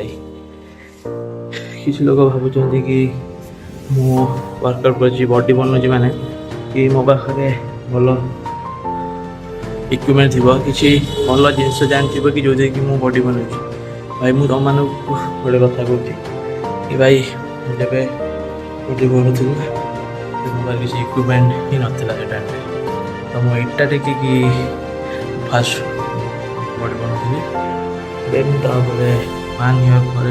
भाई किसी लोग भावुंट कि मु वर्कआउट कर बॉडी बनाऊँ मैंने कि मो पाखे भल इक्विपमेंट थी कि भल जिन जानते कि जो कि मु बॉडी बनाऊँ भाई मुझे तुम मानक गोटे कथा कहती कि भाई जब बॉडी बनाऊँ मो पास किसी इक्विपमेंट ही नाला से टाइम तो मुझे इटा टेकिकी फास्ट बॉडी बनाऊँ देन तापर 1 ईयर पर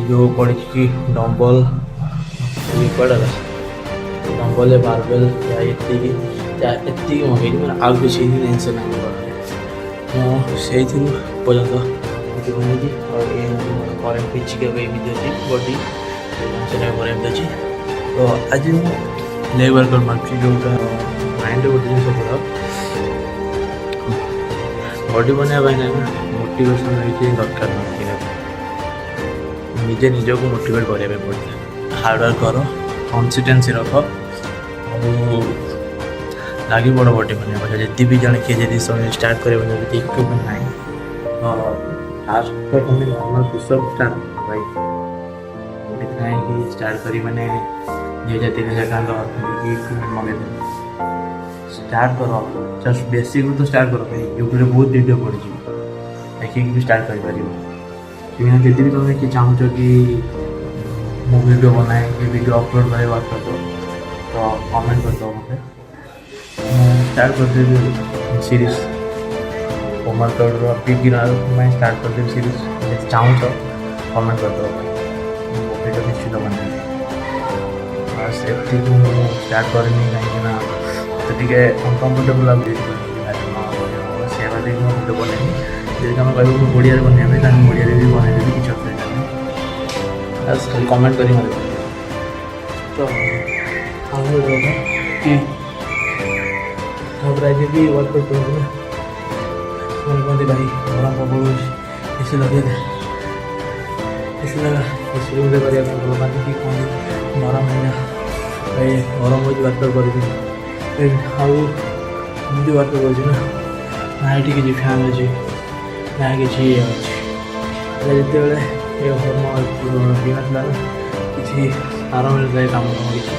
जो पड़ी कि डम्बल कड़ा डम्बल बारबेल एति मंगे मैंने आउ किसी जिन मुझे पर्यटन बनी और फिजिकल एमती अच्छी बॉडी से एमती अच्छी तो आज मुझे लेग वर्कआउट मार्च जोटा माइंड गोटे जिन पड़ा बॉडी बनाया ना मोटिवेशन रही दरकार निजे निजक मोटिवेट करने पड़ता हार्डवर्क कर कंसिस्टेंसी रख लगे बड़ बॉडी बनाया जी भी जन किए जी सब स्टार्ट कर इक्विपमेंट ना फास्ट तुम नॉर्मल पुशअप स्टार्ट भाई स्टार्ट कर मैंने 2000-3000 इक्विपमेंट मंगे स्टार्ट कर जस्ट बेसिक तो स्टार्ट कर भाई यूट्यूब बहुत वीडियो पड़ी देखिए भी स्टार्ट कर जब भी तुम किए चाहूँ कि मु वीडियो बनाए कि वीडियो अपलोड करे वर्कआउट तो कमेंट कर दो मुझे स्टार्ट कर देवी सीरीज वर्कआउट बिगिनर मैं स्टार्ट कर देवी सीरीज चाहूँ तो कमेंट कर दो वीडियो निश्चित बनाए बस एति स्टार्ट करनी कहीं तो अनकम्फर्टेबल लगे से वीडियो बनैनी जब आम कह ओडिया बनया ओडिया भी बनईदेवी किसी असुविधा नहीं बस खाली कमेंट कर तो आज भी वर्कआउट करूँ कहते भाई गरम प्रबल एसी लगे एसी लगा एसी रूम करने भल पाती कि कहते गरम है भाई गरम हो वर्कआउट करी आमती वर्कआउट ना किसी फैन अच्छी ना कि अच्छे जो ये बिना किसी आराम मिलता काम किसी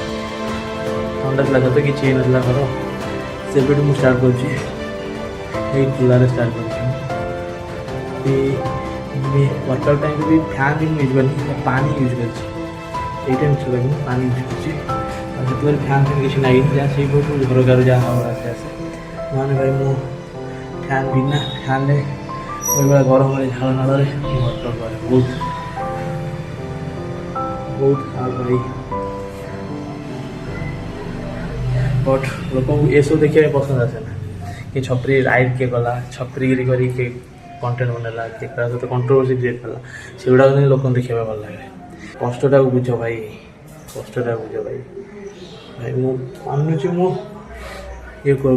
ठंडा था तो किसी ना घर से मुझे स्टार्ट कर खुलार स्टार्ट कर वर्कआउट टाइम भी फैन भी यूज करनी पानी यूज कर पानी यूज कर फैन फैन किसी लगे जहाँ से झरकार जहाँ हवा आसे आसे मैंने भाई मु फैन बिना फैन गरम झाड़ नाल वर्कआउट करे बहुत हार्ड भाई बट लोक ये सब देखा पसंद आसे ना कि छपरी राइड किए गला छपरीगिरी कर कंटेंट बनला किए सहित कंट्रोवर्सी क्रिएट कला से गुड़ा लोक देखा भल लगे कष्टा को बुझ भाई कष्टा बुझ भाई भाई मुझे मु ये कौन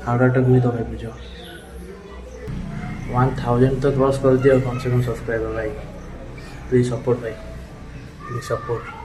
हार्डवर्क भी तो भाई बुझ 1000 तो क्रॉस कर दिया कम से कम सब्सक्राइबर भाई प्लीज सपोर्ट भाई प्लीज सपोर्ट